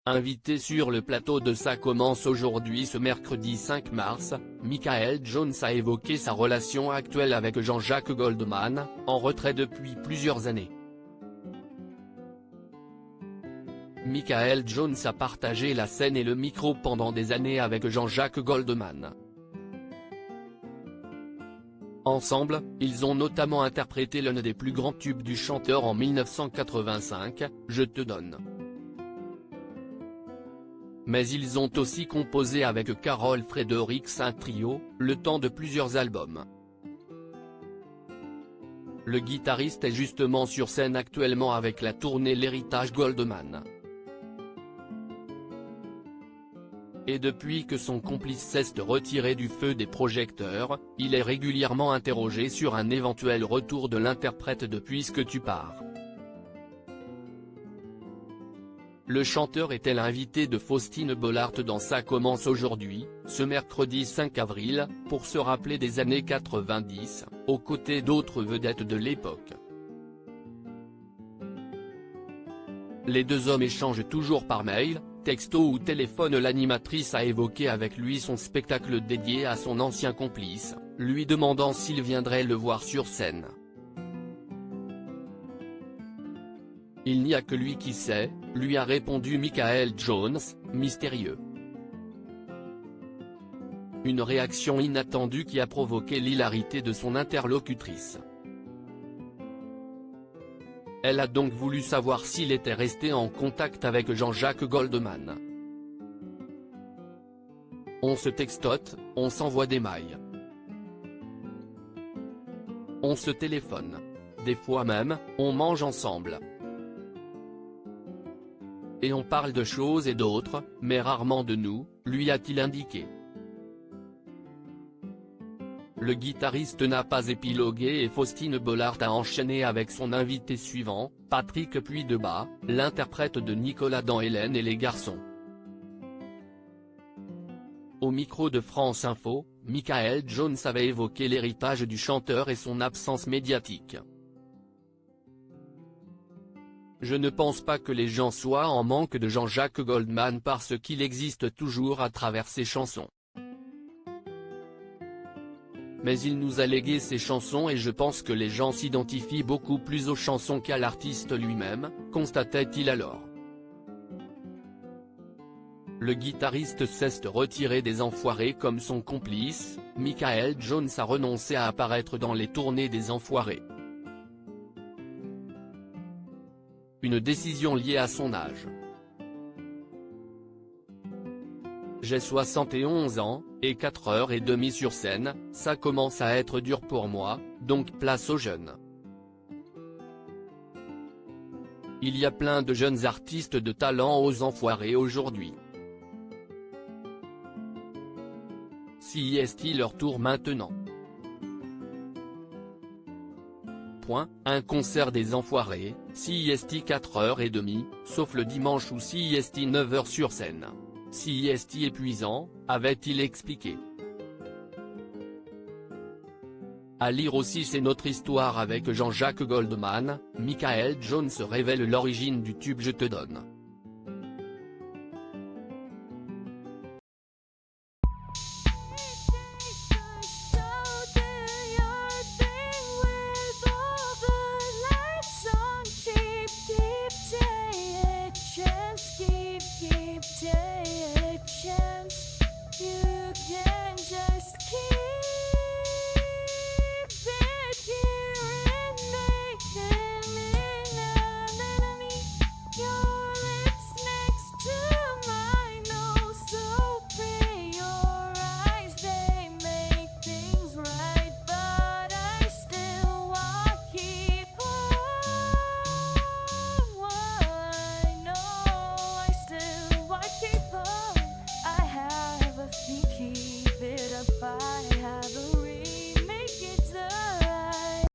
Invité sur le plateau de Ça commence aujourd'hui ce mercredi 5 mars, Michael Jones a évoqué sa relation actuelle avec Jean-Jacques Goldman, en retrait depuis plusieurs années. Michael Jones a partagé la scène et le micro pendant des années avec Jean-Jacques Goldman. Ensemble, ils ont notamment interprété l'un des plus grands tubes du chanteur en 1985, Je te donne. Mais ils ont aussi composé avec Carol Fredericks un trio, le temps de plusieurs albums. Le guitariste est justement sur scène actuellement avec la tournée L'Héritage Goldman. Et depuis que son complice s'est retiré du feu des projecteurs, il est régulièrement interrogé sur un éventuel retour de l'interprète de Puisque tu pars. Le chanteur était l'invité de Faustine Bollard dans Ça commence aujourd'hui, ce mercredi 5 avril, pour se rappeler des années 90, aux côtés d'autres vedettes de l'époque. Les deux hommes échangent toujours par mail, texto ou téléphone. L'animatrice a évoqué avec lui son spectacle dédié à son ancien complice, lui demandant s'il viendrait le voir sur scène. Il n'y a que lui qui sait, lui a répondu Michael Jones, mystérieux. Une réaction inattendue qui a provoqué l'hilarité de son interlocutrice. Elle a donc voulu savoir s'il était resté en contact avec Jean-Jacques Goldman. On se textote, on s'envoie des mails. On se téléphone. Des fois même, on mange ensemble. Et on parle de choses et d'autres, mais rarement de nous, lui a-t-il indiqué. Le guitariste n'a pas épilogué et Faustine Bollard a enchaîné avec son invité suivant, Patrick Puydebas, l'interprète de Nicolas dans Hélène et les garçons. Au micro de France Info, Michael Jones avait évoqué l'héritage du chanteur et son absence médiatique. Je ne pense pas que les gens soient en manque de Jean-Jacques Goldman parce qu'il existe toujours à travers ses chansons. Mais il nous a légué ses chansons et je pense que les gens s'identifient beaucoup plus aux chansons qu'à l'artiste lui-même, constatait-il alors. Le guitariste s'est retiré des Enfoirés comme son complice, Michael Jones a renoncé à apparaître dans les tournées des Enfoirés. Une décision liée à son âge. J'ai 71 ans, et 4h30 sur scène, ça commence à être dur pour moi, donc place aux jeunes. Il y a plein de jeunes artistes de talent aux Enfoirés aujourd'hui. Si est-il leur tour maintenant? Un concert des Enfoirés, si est 4h30, sauf le dimanche ou si est 9h sur scène. Si est épuisant, avait-il expliqué. À lire aussi C'est notre histoire avec Jean-Jacques Goldman, Michael Jones révèle l'origine du tube Je te donne.